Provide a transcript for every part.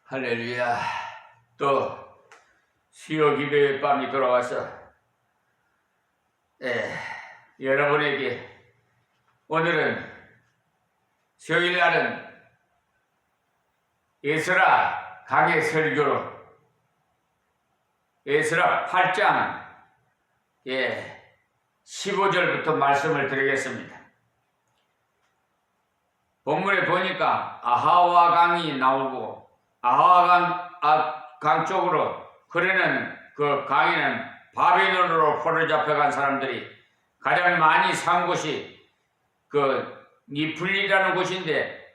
할렐루야. 또 수요 기도의 밤이 돌아와서 여러분에게 오늘은 수요일날은 에스라 강의 설교로 에스라 8장 15절부터 말씀을 드리겠습니다. 본문에 보니까 아하와 강이 나오고 아하와 강 쪽으로 흐르는 그 강에는 바벨론으로 포로 잡혀간 사람들이 가장 많이 산 곳이 그 니플리라는 곳인데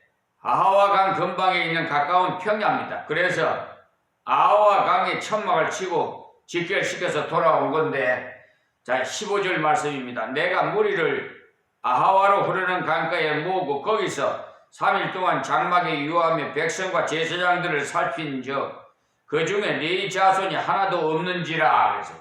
아하와 강 근방에 있는 가까운 평야입니다. 그래서 아하와 강에 천막을 치고 직결시켜서 돌아온 건데, 자 15절 말씀입니다. 내가 무리를 아하와로 흐르는 강가에 모으고 거기서 3일 동안 장막에 유하며 백성과 제사장들을 살핀 적 그 중에 네 자손이 하나도 없는지라. 그래서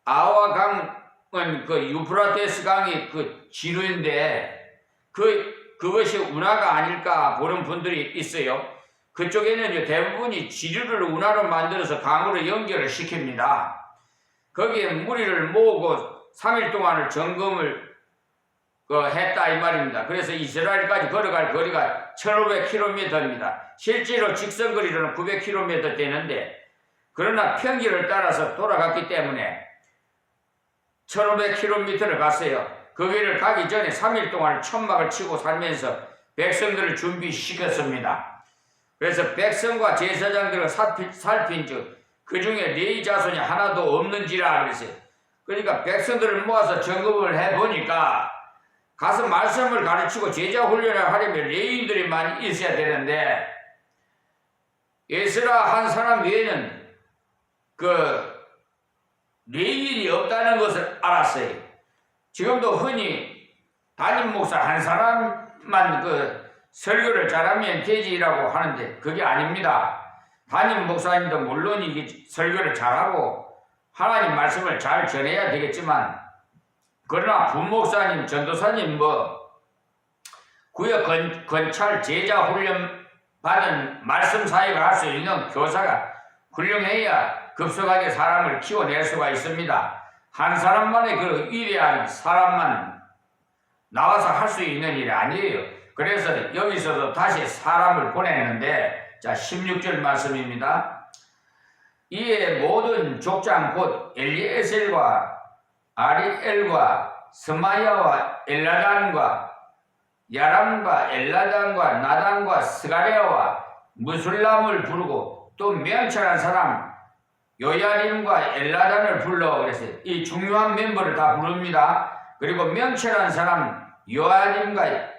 아하와 강은 그 유프라테스 강이 그 지류인데 그것이 운하가 아닐까 보는 분들이 있어요. 그쪽에는 대부분이 지류를 운하로 만들어서 강으로 연결을 시킵니다. 거기에 무리를 모으고 3일 동안을 점검을 했다 이 말입니다. 그래서 이스라엘까지 걸어갈 거리가 1500km입니다. 실제로 직선거리로는 900km 되는데, 그러나 평지를 따라서 돌아갔기 때문에 1500km를 갔어요. 거기를 가기 전에 3일 동안 천막을 치고 살면서 백성들을 준비시켰습니다. 그래서 백성과 제사장들을 살핀 즉 그 중에 네 자손이 하나도 없는지라 그랬어요. 그러니까 백성들을 모아서 점검을 해보니까 가서 말씀을 가르치고 제자 훈련을 하려면 레위인들이 많이 있어야 되는데, 에스라 한 사람 외에는 그 레위인이 없다는 것을 알았어요. 지금도 흔히 담임 목사 한 사람만 그 설교를 잘하면 되지라고 하는데 그게 아닙니다. 담임 목사님도 물론 이게 설교를 잘하고 하나님 말씀을 잘 전해야 되겠지만, 그러나 부목사님, 전도사님, 구역 건찰 제자 훈련 받은 말씀 사역을 할 수 있는 교사가 훌륭해야 급속하게 사람을 키워낼 수가 있습니다. 한 사람만의 그 위대한 사람만 나와서 할 수 있는 일이 아니에요. 그래서 여기서도 다시 사람을 보냈는데, 자 16절 말씀입니다. 이에 모든 족장 곧 엘리에셀과 아리엘과 스마야와 엘라단과 야람과 엘라단과 나단과 스가랴와 무술람을 부르고 또 명철한 사람 요야림과 엘라단을 불러. 그랬어요. 이 중요한 멤버를 다 부릅니다. 그리고 명철한 사람 요야림과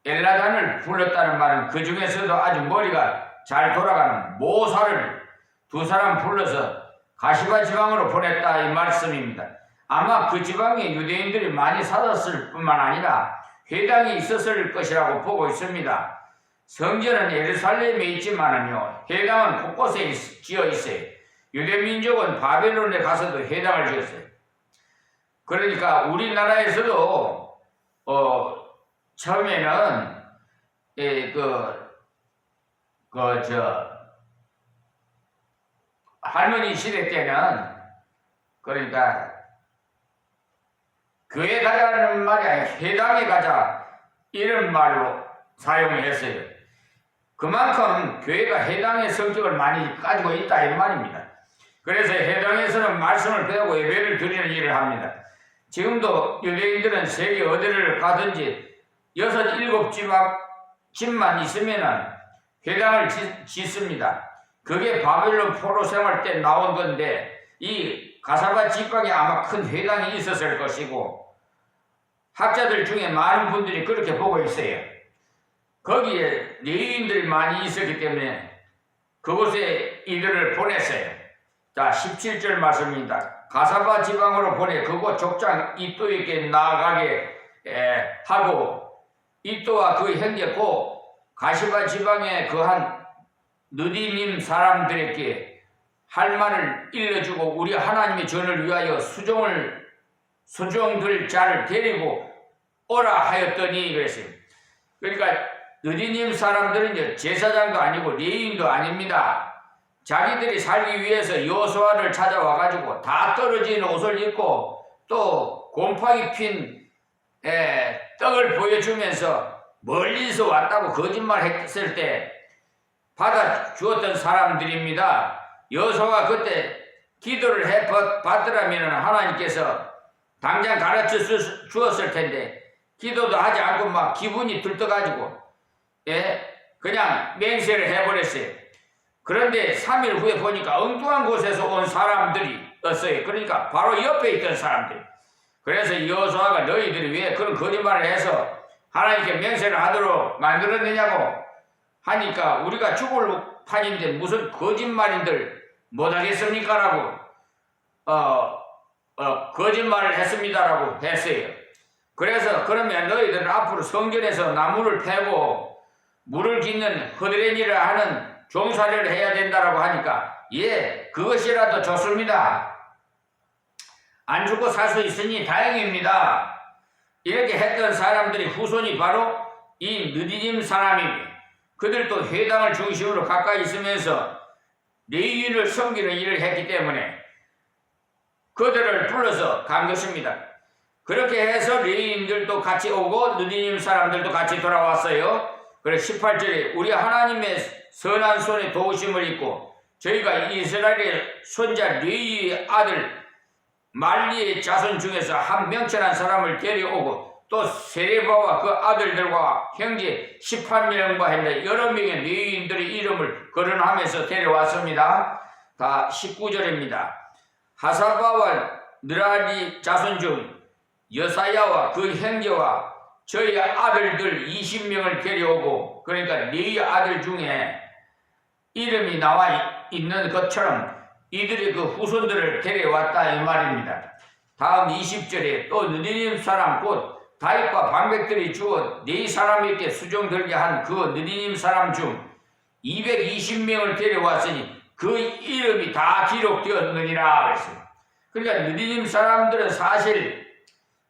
엘라단을 불렀다는 말은 그 중에서도 아주 머리가 잘 돌아가는 모사를 두 사람 불러서 가시바 지방으로 보냈다 이 말씀입니다. 아마 그 지방에 유대인들이 많이 살았을 뿐만 아니라 회당이 있었을 것이라고 보고 있습니다. 성전은 예루살렘에 있지만은요, 회당은 곳곳에 지어 있어요. 유대민족은 바벨론에 가서도 회당을 지었어요. 그러니까 우리나라에서도 처음에는 할머니 시대 때는 그러니까 교회 가자는 말이 아니라 회당에 가자 이런 말로 사용을 했어요. 그만큼 교회가 회당의 성격을 많이 가지고 있다 이 말입니다. 그래서 회당에서는 말씀을 배우고 예배를 드리는 일을 합니다. 지금도 유대인들은 세계 어디를 가든지 6, 7 집만 있으면은 회당을 짓습니다. 그게 바벨론 포로 생활 때 나온 건데, 이 가사바 지방에 아마 큰 회당이 있었을 것이고, 학자들 중에 많은 분들이 그렇게 보고 있어요. 거기에 레위인들이 많이 있었기 때문에 그곳에 이들을 보냈어요. 자 17절 말씀입니다. 가사바 지방으로 보내 그곳 족장 이또에게 나아가게 하고, 이또와 그 형제 고 가시바 지방에 그한 느디님 사람들에게 할 말을 일러주고 우리 하나님의 전을 위하여 수종들 자를 데리고 오라 하였더니 그랬어요. 그러니까 느디님 사람들은 제사장도 아니고 레위인도 아닙니다. 자기들이 살기 위해서 여호수아를 찾아와가지고 다 떨어진 옷을 입고 또 곰팡이 핀 떡을 보여주면서 멀리서 왔다고 거짓말했을 때 받아 주었던 사람들입니다. 여호수아가 그때 기도를 해 받더라면 하나님께서 당장 가르쳐 주었을 텐데 기도도 하지 않고 막 기분이 들떠가지고 그냥 맹세를 해버렸어요. 그런데 3일 후에 보니까 엉뚱한 곳에서 온 사람들이었어요. 그러니까 바로 옆에 있던 사람들. 그래서 여호수아가 너희들이 왜 그런 거짓말을 해서 하나님께 맹세를 하도록 만들었느냐고 하니까 우리가 죽을 판인데 무슨 거짓말인들 못하겠습니까? 라고 거짓말을 했습니다라고 했어요. 그래서 그러면 너희들은 앞으로 성전에서 나무를 패고 물을 깃는 허드렛 일을 하는 종사를 해야 된다라고 하니까 그것이라도 좋습니다. 안 죽고 살 수 있으니 다행입니다. 이렇게 했던 사람들이 후손이 바로 이 느디님 사람이며 그들도 회당을 중심으로 가까이 있으면서 레위인을 섬기는 일을 했기 때문에 그들을 불러서 간 것입니다. 그렇게 해서 레위인들도 같이 오고 느디님 사람들도 같이 돌아왔어요. 그래서 18절에 우리 하나님의 선한 손에 도우심을 입고 저희가 이스라엘의 손자 레위의 아들 말리의 자손 중에서 한 명천한 사람을 데려오고 또 세레바와 그 아들들과 형제 18명과 했는데 여러 명의 레위인들의 이름을 거론하면서 데려왔습니다. 다 19절입니다. 하사바와 느라리 자손 중 여사야와 그 형제와 저희 아들들 20명을 데려오고 그러니까 레위 아들 중에 이름이 나와 있는 것처럼 이들이 그 후손들을 데려왔다 이 말입니다. 다음 20절에 또 느디님 사람 곧 다윗과 방백들이 주어 네 사람에게 수종 들게 한 그 느디님 사람 중 220명을 데려왔으니 그 이름이 다 기록되었느니라 그랬어요. 그러니까 느디님 사람들은 사실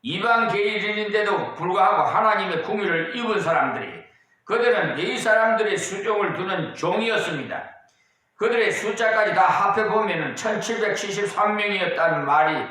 이방 계일인데도 불구하고 하나님의 궁유를 입은 사람들이 그들은 네 사람들의 수종을 두는 종이었습니다. 그들의 숫자까지 다 합해보면 1773명이었다는 말이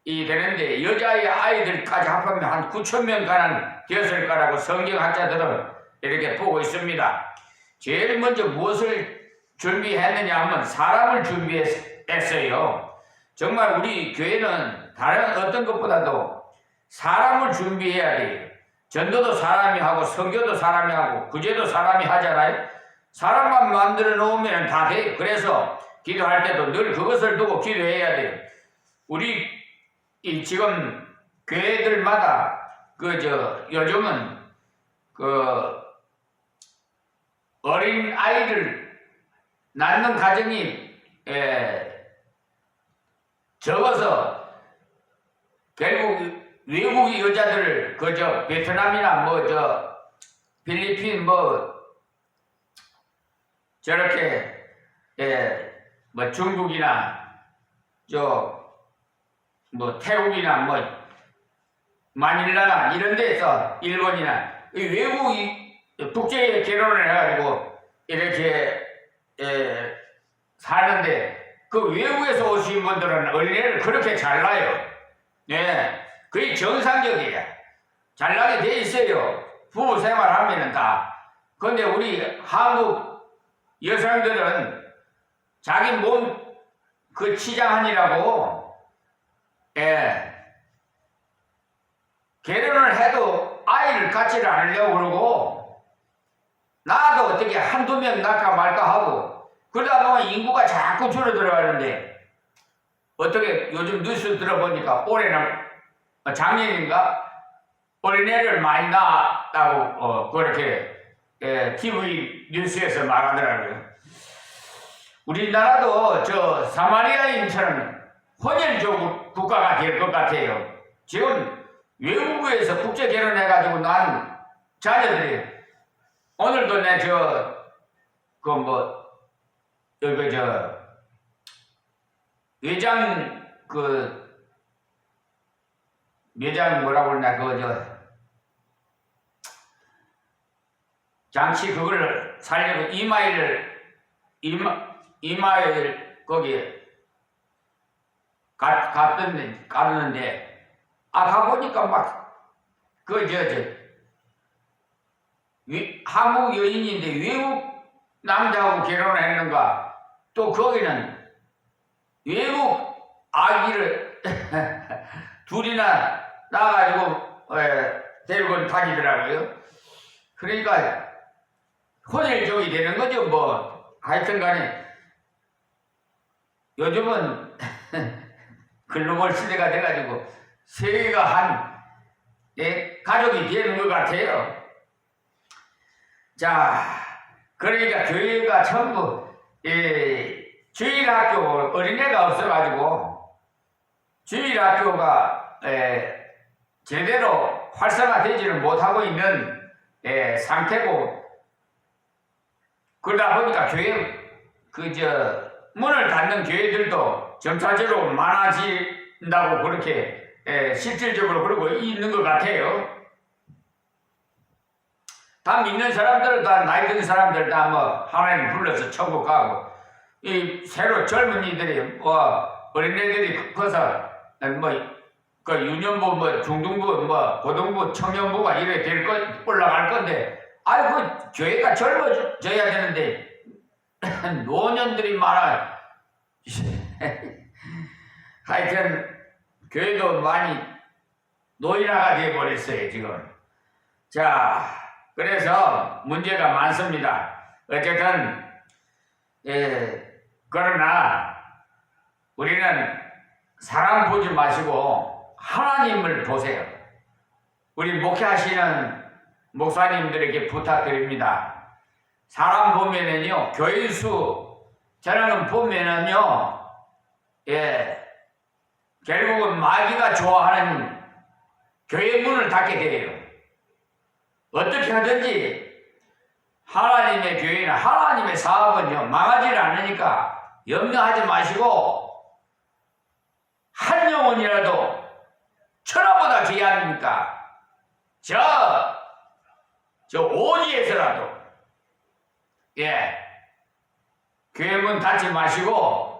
되는데 여자의 아이들까지 합하면 한 9,000명 가량 되었을 거라고 성경학자들은 이렇게 보고 있습니다. 제일 먼저 무엇을 준비했느냐 하면 사람을 준비했어요. 정말 우리 교회는 다른 어떤 것보다도 사람을 준비해야 돼요. 전도도 사람이 하고 선교도 사람이 하고 구제도 사람이 하잖아요. 사람만 만들어 놓으면 다 돼요. 그래서 기도할 때도 늘 그것을 두고 기도해야 돼요. 우리 지금 교회들마다 요즘은 어린 아이를 낳는 가정이 적어서 결국 외국 여자들을 베트남이나 필리핀 저렇게 중국이나 태국이나 마닐라나 이런 데서 일본이나 외국이 국제 결혼을 해가지고 이렇게 사는데 그 외국에서 오신 분들은 어린애를 그렇게 잘 낳아요. 거의 정상적이에요. 잘 나게 돼 있어요. 부부 생활하면은 다. 근데 우리 한국 여성들은 자기 몸 치장하느라고 결혼을 해도 아이를 갖지를 않으려고 그러고 나도 어떻게 한두 명 낳을까 말까 하고 그러다 보면 인구가 자꾸 줄어들어가는데 어떻게 요즘 뉴스 들어보니까 올해는 작년인가 어린애를 많이 낳았다고 그렇게 TV 뉴스에서 말하더라고요. 우리나라도 사마리아인처럼 혼혈족 국가가 될 것 같아요. 지금 외국에서 국제 결혼해가지고 난 자녀들이 오늘도 외장 뭐라고 그러나 장치 그걸 살려고 이마일 거기에 갔는데 가보니까 막 한국 여인인데 외국 남자하고 결혼을 했는가, 또 거기는 외국 아기를 둘이나 낳아가지고 데리고 다니더라고요. 그러니까 혼혈족이 되는 거죠. 뭐 하여튼 간에 요즘은 글로벌 시대가 돼가지고 세계가 한 가족이 되는 것 같아요. 자, 그러니까 교회가 전부 주일학교 어린애가 없어가지고 주일학교가 제대로 활성화되지를 못하고 있는 상태고, 그러다 보니까 교회 문을 닫는 교회들도 점차적으로 많아진다고 그렇게 실질적으로 그러고 있는 것 같아요. 다 믿는 사람들은 다 나이 든 사람들 다 뭐 하나님 불러서 천국 가고, 이 새로 젊은이들이 어린애들이 커서 그 유년부 중등부 고등부 청년부가 이래 올라갈 건데, 교회가 젊어져야 되는데 노년들이 많아. 하여튼 교회도 많이 노인화가 되어버렸어요 지금. 자, 그래서 문제가 많습니다. 어쨌든 그러나 우리는 사람 보지 마시고 하나님을 보세요. 우리 목회하시는 목사님들에게 부탁드립니다. 사람 보면은요, 교인수 저는 보면은요, 결국은 마귀가 좋아하는 교회 문을 닫게 돼요. 어떻게 하든지 하나님의 교회나 하나님의 사업은요, 망하지 않으니까 염려하지 마시고, 한 영혼이라도 천하보다 귀하니까 저 오지에서라도 교회 문 닫지 마시고,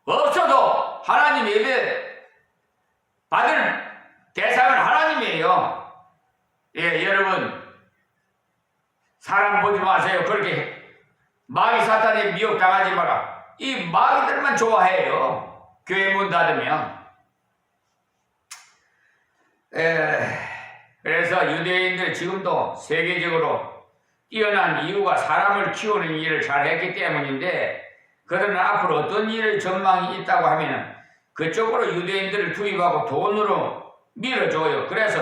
없어도 하나님 예배 받을 대상은 하나님이에요. 여러분 사람 보지 마세요. 그렇게 마귀 사탄에 미혹당하지 마라. 이 마귀들만 좋아해요. 교회 문 닫으면. 그래서 유대인들 지금도 세계적으로 뛰어난 이유가 사람을 키우는 일을 잘 했기 때문인데, 그들은 앞으로 어떤 일의 전망이 있다고 하면 그쪽으로 유대인들을 투입하고 돈으로 밀어줘요. 그래서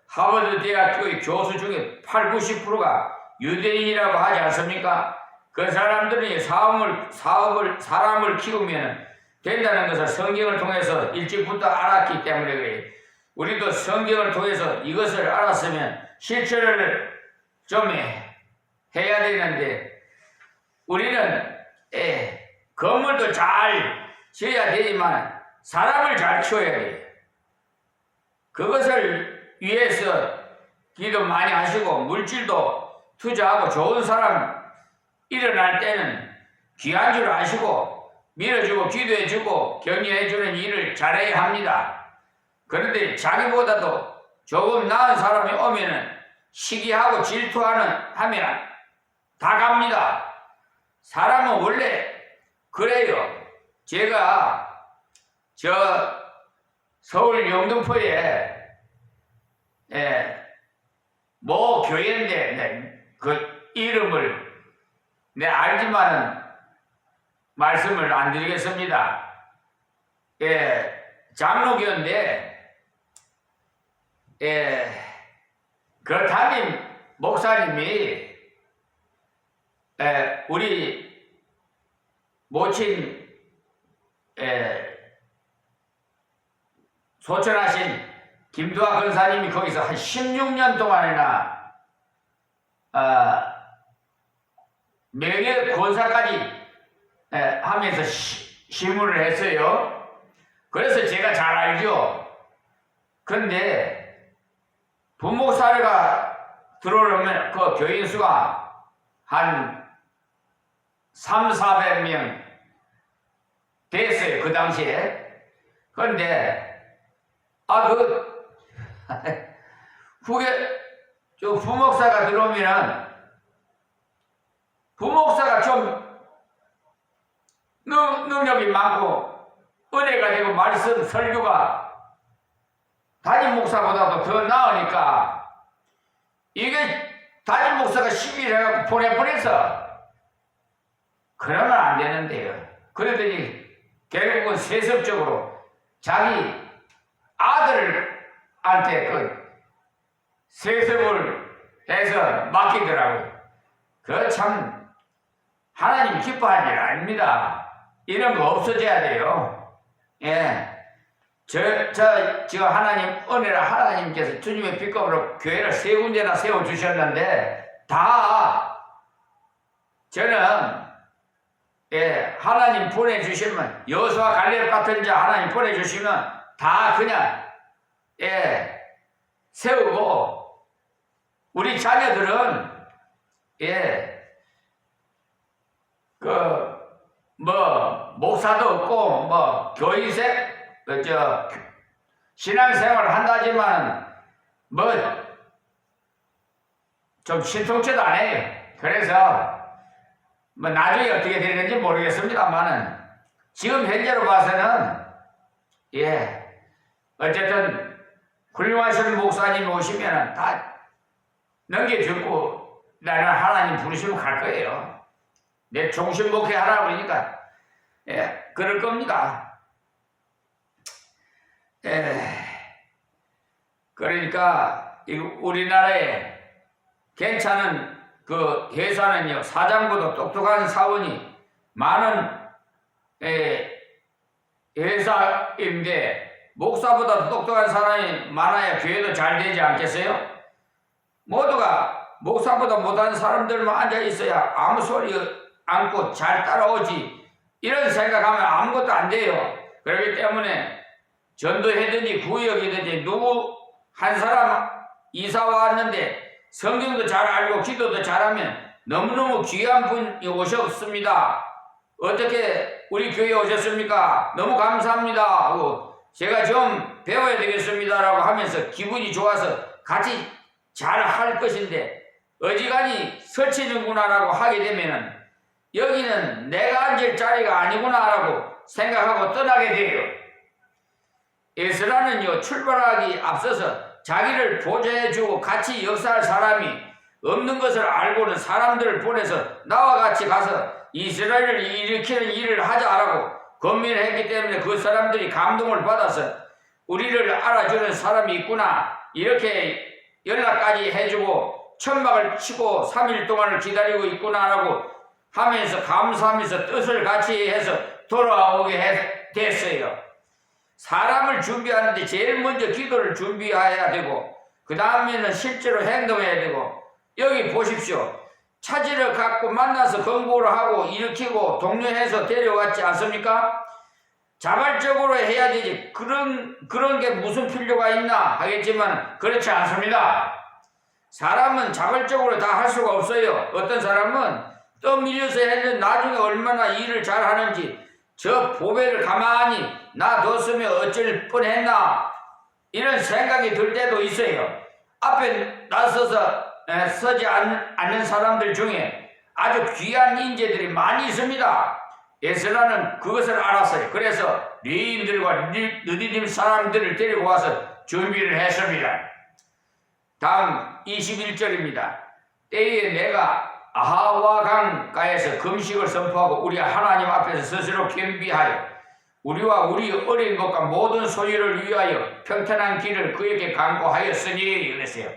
하버드 대학교의 교수 중에 80~90%가 유대인이라고 하지 않습니까? 그 사람들이 사람을 키우면 된다는 것을 성경을 통해서 일찍부터 알았기 때문에 그래요. 우리도 성경을 통해서 이것을 알았으면 실천을 좀 해야 되는데, 우리는 건물도 잘 지어야 되지만 사람을 잘 키워야 돼요. 그것을 위해서 기도 많이 하시고 물질도 투자하고 좋은 사람 일어날 때는 귀한 줄 아시고 밀어주고 기도해주고 격려해주는 일을 잘해야 합니다. 그런데 자기보다도 조금 나은 사람이 오면은 시기하고 질투하면 다 갑니다. 사람은 원래 그래요. 제가 서울 영등포에 뭐 교회인데 그 이름을 알지만은 말씀을 안 드리겠습니다. 장로교인데 그 담임 목사님이 우리 모친 소천하신 김두하 권사님이 거기서 한 16년 동안이나 명예 권사까지 하면서 시무를 했어요. 그래서 제가 잘 알죠. 그런데 부목사회가 들어오면 그 교인 수가 한 300~400명 됐어요. 그 당시에. 그런데 후계 저 부목사가 들어오면은 부목사가 좀 능력이 많고 은혜가 되고 말씀 설교가 담임 목사보다도 더 나으니까 이게 담임 목사가 시비를 해갖고 보내버려서 그러면 안 되는데요. 그러더니 결국은 세습적으로 자기 아들한테 그 세습을 해서 맡기더라고요. 그 참 하나님 기뻐할 일 아닙니다. 이런 거 없어져야 돼요. 예. 지금 하나님 은혜라 하나님께서 주님의 비법으로 교회를 3군데나 세워주셨는데 저는 하나님 보내주시면 여호수아 갈렙 같은 자 하나님 보내주시면 다 그냥 세우고 우리 자녀들은 목사도 없고 교인생 신앙생활을 한다지만 좀 신통치도 안 해요. 그래서 나중에 어떻게 되는지 모르겠습니다만은 지금 현재로 봐서는 어쨌든 훌륭하신 목사님 오시면은 다 넘겨주고 나는 하나님 부르시면 갈 거예요. 내 종신 목회 하라고 그러니까 그럴 겁니다. 그러니까 우리나라에 괜찮은 그 회사는요, 사장보다 똑똑한 사원이 많은 회사인데 목사보다 똑똑한 사람이 많아야 교회도 잘 되지 않겠어요? 모두가 목사보다 못하는 사람들만 앉아 있어야 아무 소리 않고 잘 따라오지, 이런 생각하면 아무것도 안 돼요. 그렇기 때문에 전도회든지 구역이든지 누구 한 사람 이사 왔는데 성경도 잘 알고 기도도 잘하면 너무너무 귀한 분이 오셨습니다. 어떻게 우리 교회에 오셨습니까? 너무 감사합니다 하고 제가 좀 배워야 되겠습니다라고 하면서 기분이 좋아서 같이 잘 할 것인데 어지간히 설치는구나라고 하게 되면은 여기는 내가 앉을 자리가 아니구나라고 생각하고 떠나게 돼요. 에스라는요, 출발하기 앞서서 자기를 보좌해주고 같이 역사할 사람이 없는 것을 알고는 사람들을 보내서 나와 같이 가서 이스라엘을 일으키는 일을 하자라고 권면을 했기 때문에 그 사람들이 감동을 받아서 우리를 알아주는 사람이 있구나 이렇게 연락까지 해주고 천막을 치고 3일 동안을 기다리고 있구나라고 하면서 감사하면서 뜻을 같이 해서 돌아오게 됐어요. 사람을 준비하는데 제일 먼저 기도를 준비해야 되고 그 다음에는 실제로 행동해야 되고, 여기 보십시오. 차지를 갖고 만나서 권고를 하고 일으키고 독려해서 데려왔지 않습니까? 자발적으로 해야 되지 그런 게 무슨 필요가 있나 하겠지만 그렇지 않습니다. 사람은 자발적으로 다 할 수가 없어요. 어떤 사람은 떠밀려서 했는데 나중에 얼마나 일을 잘하는지 저 보배를 가만히 놔뒀으면 어쩔 뻔했나 이런 생각이 들 때도 있어요. 앞에 나서서 서지 않는 사람들 중에 아주 귀한 인재들이 많이 있습니다. 에스라는 그것을 알았어요. 그래서 레위인들과 느디딤 사람들을 데리고 와서 준비를 했습니다. 다음 21절입니다. 때에 내가 아하와 강가에서 금식을 선포하고 우리 하나님 앞에서 스스로 겸비하여 우리와 우리 어린 것과 모든 소유를 위하여 평탄한 길을 그에게 강구하였으니 그랬어요.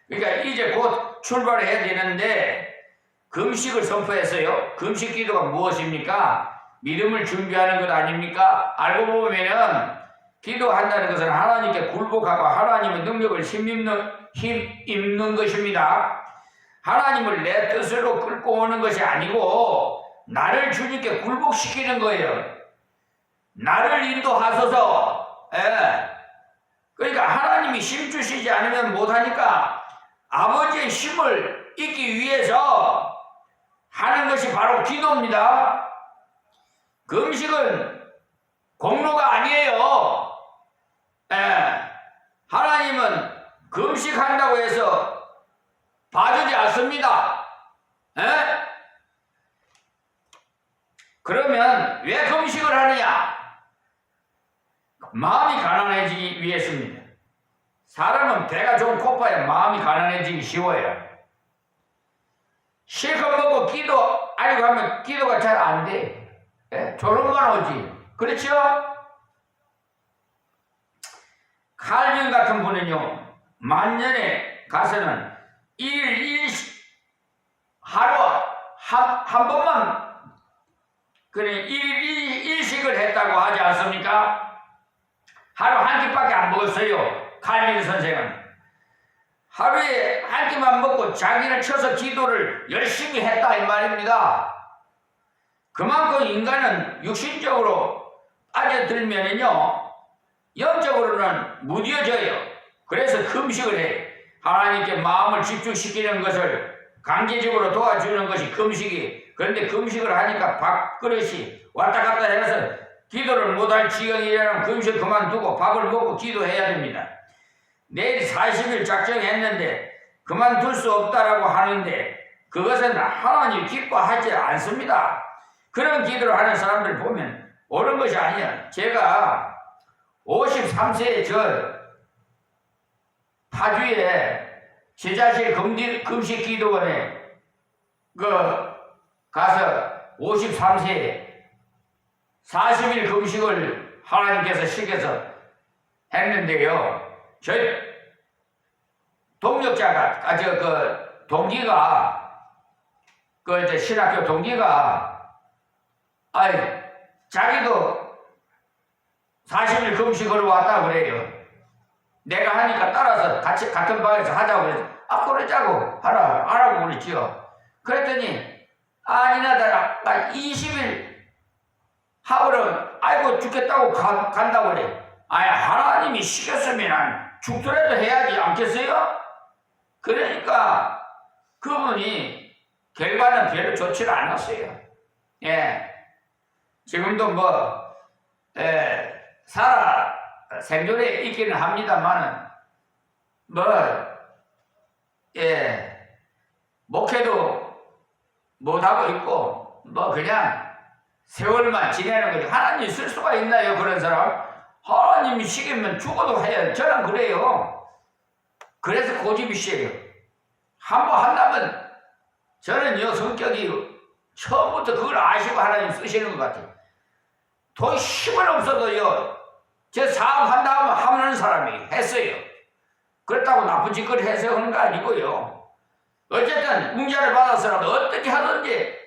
그러니까 이제 곧 출발을 해야 되는데 금식을 선포했어요. 금식 기도가 무엇입니까? 믿음을 준비하는 것 아닙니까? 알고 보면은 기도한다는 것은 하나님께 굴복하고 하나님의 능력을 힘입는 것입니다. 하나님을 내 뜻으로 끌고 오는 것이 아니고 나를 주님께 굴복시키는 거예요. 나를 인도하소서. 그러니까 하나님이 힘 주시지 않으면 못하니까 아버지의 힘을 잊기 위해서 하는 것이 바로 기도입니다. 금식은 공로가 아니에요. 하나님은 금식한다고 해서 봐주지 않습니다. 그러면 왜 금식을 하느냐? 마음이 가난해지기 위해서입니다. 사람은 배가 좀 고파야 마음이 가난해지기 쉬워요. 실컷 먹고 기도 아니고 하면 기도가 잘 안 돼. 졸음만 오지. 그렇죠? 칼빈 같은 분은요, 만년에 가서는 하루 한 번만 그래 일식을 했다고 하지 않습니까? 하루 한 끼밖에 안 먹었어요. 칼빈 선생은 하루에 한 끼만 먹고 자기는 쳐서 기도를 열심히 했다 이 말입니다. 그만큼 인간은 육신적으로 빠져들면은요, 영적으로는 무뎌져요. 그래서 금식을 해. 하나님께 마음을 집중시키는 것을 강제적으로 도와주는 것이 금식이. 그런데 금식을 하니까 밥그릇이 왔다 갔다 해서 기도를 못할 지경이라는 금식 그만두고 밥을 먹고 기도해야 됩니다. 내일 40일 작정했는데 그만둘 수 없다라고 하는데 그것은 하나님이 기뻐하지 않습니다. 그런 기도를 하는 사람들 보면 옳은 것이 아니야. 제가 53세에 저 파주에 제자실 금식 기도원에 가서 53세에 40일 금식을 하나님께서 시켜서 했는데요. 저희 동력자가, 동기가, 신학교 동기가, 자기도 40일 금식을 왔다 그래요. 내가 하니까 따라서 같은 방에서 하자고 그래서, 그러자고, 하라고 그랬지요. 그랬더니, 아니나, 20일 하고는, 아이고, 죽겠다고 간다고 그래. 하나님이 시켰으면 죽더라도 해야지 않겠어요? 그러니까 그분이 결과는 별로 좋지를 않았어요. 지금도 생존에 있기는 합니다만은, 목회도 못하고 있고, 그냥 세월만 지내는 거지. 하나님 쓸 수가 있나요, 그런 사람? 하나님이 시키면 죽어도 해요. 저는 그래요. 그래서 고집이 세요. 한번 한다면 저는요, 성격이 처음부터 그걸 아시고 하나님 쓰시는 것 같아요. 더 힘은 없어도요, 저 사업한다 하면 하는 사람이 했어요. 그렇다고 나쁜 짓거리 해서 하는 거 아니고요. 어쨌든 웅자를 받아서라도 어떻게 하든지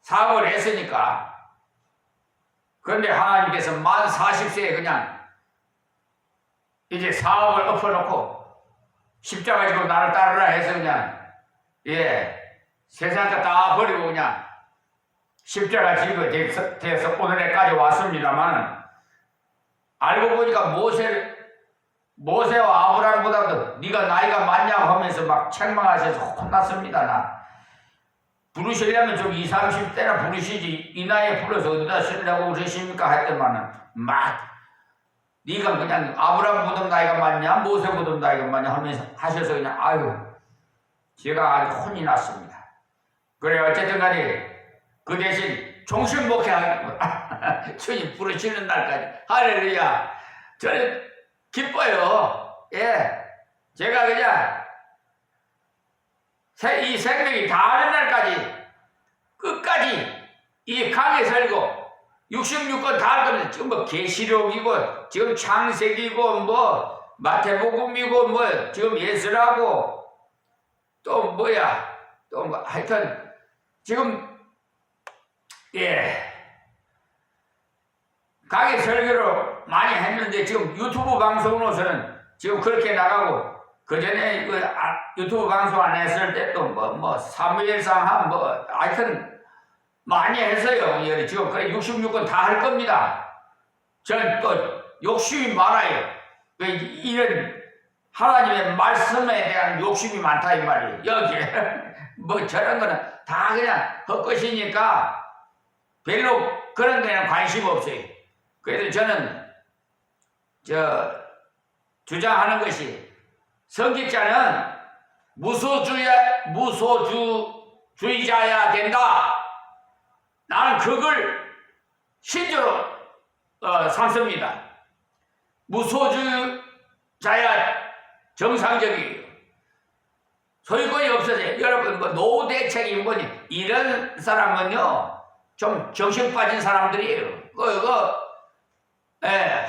사업을 했으니까. 그런데 하나님께서 만 40세에 그냥 이제 사업을 엎어놓고 십자가 지고 나를 따르라 해서 그냥 세상 거 다 버리고 그냥 십자가 지고 돼서 오늘까지 왔습니다만, 알고 보니까 모세와 아브라함보다도 네가 나이가 많냐고 하면서 막 책망하셔서 혼났습니다. 나 부르시려면 좀 20, 30대나 부르시지 이 나이에 불러서 어디다 쓰려고 그러십니까 했더만은 네가 그냥 아브라함보다 나이가 많냐 모세보다 나이가 많냐 하면서 하셔서 그냥 제가 아주 혼이 났습니다. 그래 어쨌든 간에 그 대신 종신 목회하고 주님 부르시는 날까지 할렐루야. 저는 기뻐요. 제가 그냥 이 생명이 다하는 날까지 끝까지 이 강에 살고 66권 다 할 겁니다. 지금 계시록이고 지금 창세기고 마태복음이고 지금 예수라고 또 하여튼 지금 강의 설교로 많이 했는데 지금 유튜브 방송으로서는 지금 그렇게 나가고 그 전에 유튜브 방송 안 했을 때 또 사무엘상 하여튼 많이 했어요. 지금 그래 66권 다 할 겁니다. 저는 또 욕심이 많아요. 이런 하나님의 말씀에 대한 욕심이 많다 이 말이에요. 여기에 뭐 저런 거는 다 그냥 헛것이니까 별로 그런 데는 관심 없어요. 그래서 저는 주장하는 것이 성직자는 무소주의자야 된다. 나는 그걸 신조로 삼습니다. 무소주의자야 정상적이에요. 소유권이 없어져요. 여러분 뭐 노후 대책이 뭐니 이런 사람은요 좀 정신 빠진 사람들이에요.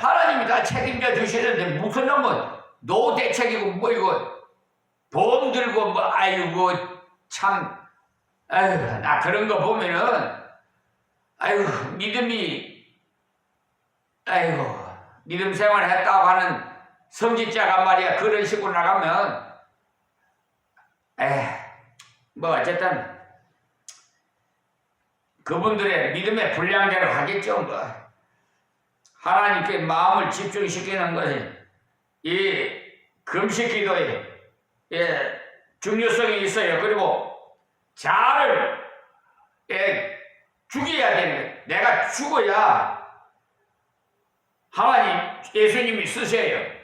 하나님이 다 책임져 주시는데 무슨 놈은 노후 대책이고 뭐 이거 보험 들고 뭐 아이고 참 아유 나 그런 거 보면은 아유 믿음 생활 했다고 하는 성직자가 말이야 그런 식으로 나가면 뭐 어쨌든 그분들의 믿음의 분량대로 하겠죠. 뭐 하나님께 마음을 집중시키는 것이 이 금식 기도에 중요성이 있어요. 그리고 자아를 죽여야 되는 거예요. 내가 죽어야 하나님 예수님이 쓰세요.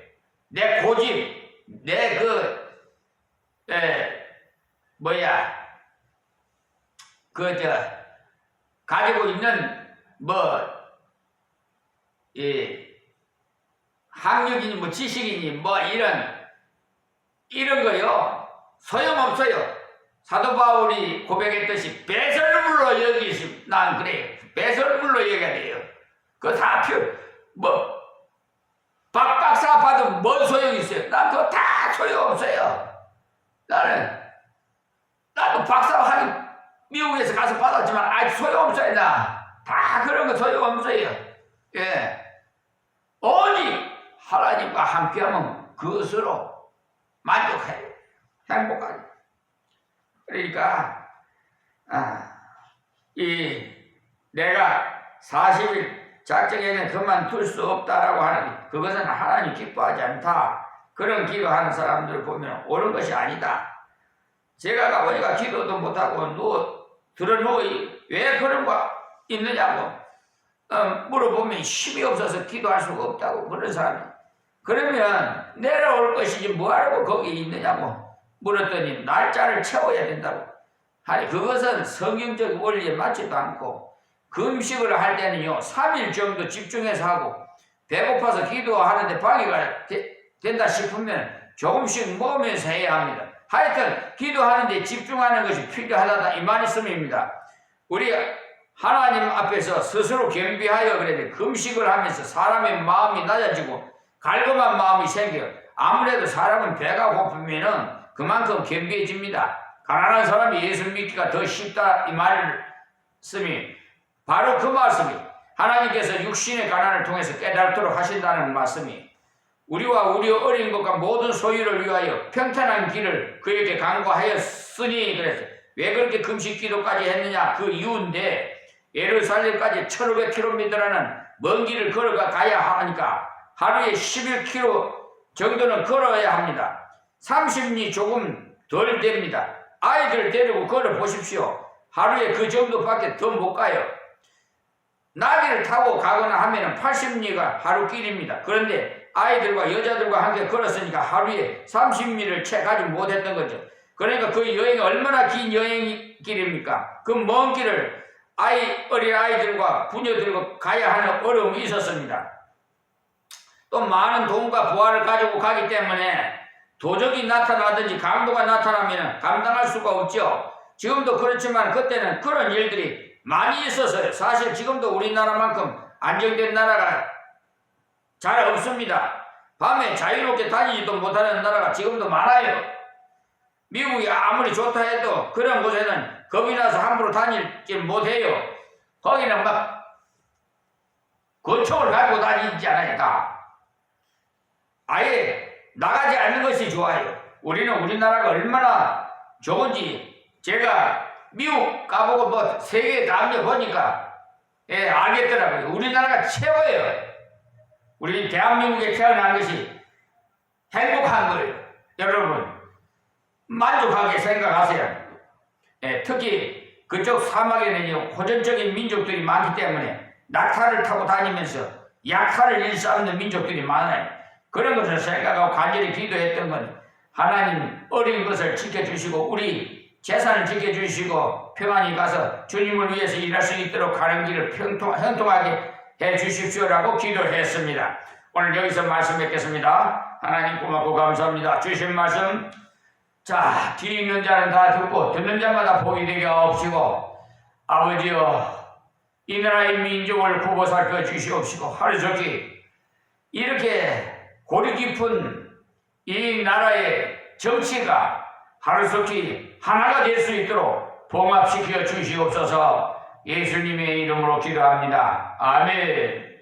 내 고집, 내 가지고 있는 학력이니 뭐 지식이니 뭐 이런 거요 소용없어요. 사도 바울이 고백했듯이 배설물로 여기시 난 그래요. 배설물로 여겨야 돼요. 그거 다 박박사 받으면 뭔 소용이 있어요? 난 그거 다 소용없어요. 나도 박사 하긴 미국에서 가서 받았지만 아직 소용없어요. 다 그런 거 소용없어요. 오직 하나님과 함께하면 그것으로 만족해요. 행복하죠. 그러니까 내가 40일 작정에는 그만둘 수 없다라고 하는 그것은 하나님 기뻐하지 않다. 그런 기도하는 사람들을 보면 옳은 것이 아니다. 제가 가보니까 기도도 못하고 들어누워 왜 그런 거 있느냐고 물어보면 힘이 없어서 기도할 수가 없다고 그런 사람이. 그러면 내려올 것이지 뭐하라고 거기 있느냐고 물었더니 날짜를 채워야 된다고. 아니 그것은 성경적 원리에 맞지도 않고 금식을 할 때는요 3일 정도 집중해서 하고 배고파서 기도하는데 방해가 된다 싶으면 조금씩 먹으면서 해야 합니다. 하여튼 기도하는데 집중하는 것이 필요하다 이 말씀입니다. 우리 하나님 앞에서 스스로 겸비하여 그래도 금식을 하면서 사람의 마음이 낮아지고 갈급한 마음이 생겨요. 아무래도 사람은 배가 고프면은 그만큼 겸비해집니다. 가난한 사람이 예수 믿기가 더 쉽다 이 말씀이 바로 그 말씀이 하나님께서 육신의 가난을 통해서 깨닫도록 하신다는 말씀이 우리와 우리 어린 것과 모든 소유를 위하여 평탄한 길을 그에게 강구하였으니 그래서 왜 그렇게 금식 기도까지 했느냐 그 이유인데 예루살렘까지 1500km라는 먼 길을 걸어가 가야 하니까 하루에 11km 정도는 걸어야 합니다. 30리 조금 덜 됩니다. 아이들 데리고 걸어 보십시오. 하루에 그 정도밖에 더 못 가요. 나귀를 타고 가거나 하면 80리가 하루 길입니다. 그런데 아이들과 여자들과 함께 걸었으니까 하루에 30리를 채 가지 못했던 거죠. 그러니까 그 여행이 얼마나 긴 여행길입니까? 그 먼 길을 어린 아이들과 부녀들과 가야 하는 어려움이 있었습니다. 또 많은 돈과 부하를 가지고 가기 때문에 도적이 나타나든지 강도가 나타나면 감당할 수가 없죠. 지금도 그렇지만 그때는 그런 일들이 많이 있었어요. 사실 지금도 우리나라만큼 안정된 나라가 잘 없습니다. 밤에 자유롭게 다니지도 못하는 나라가 지금도 많아요. 미국이 아무리 좋다 해도 그런 곳에는 겁이 나서 함부로 다니지 못해요. 거기는 막 권총을 가지고 다니지 않아요. 다. 아예 나가지 않는 것이 좋아요. 우리는 우리나라가 얼마나 좋은지 제가 미국 가보고 뭐 세계 다녀보니까 알겠더라고요. 우리나라가 최고예요. 우리 대한민국에 태어난 것이 행복한 거예요. 여러분 만족하게 생각하세요. 예, 특히 그쪽 사막에는 호전적인 민족들이 많기 때문에 낙타를 타고 다니면서 약탈을 일삼는 민족들이 많아요. 그런 것을 생각하고 간절히 기도했던 건 하나님 어린 것을 지켜주시고 우리 재산을 지켜주시고 평안히 가서 주님을 위해서 일할 수 있도록 가는 길을 형통하게 해주십시오라고 기도했습니다. 오늘 여기서 말씀 뵙겠습니다. 하나님 고맙고 감사합니다. 주신 말씀 자, 귀 있는 자는 다 듣고 듣는 자마다 복이 되게 하옵시고 아버지여 이 나라의 민족을 구보 살펴 주시옵시고 하루속히 이렇게 고리 깊은 이 나라의 정치가 하루속히 하나가 될 수 있도록 봉합시켜 주시옵소서. 예수님의 이름으로 기도합니다. 아멘.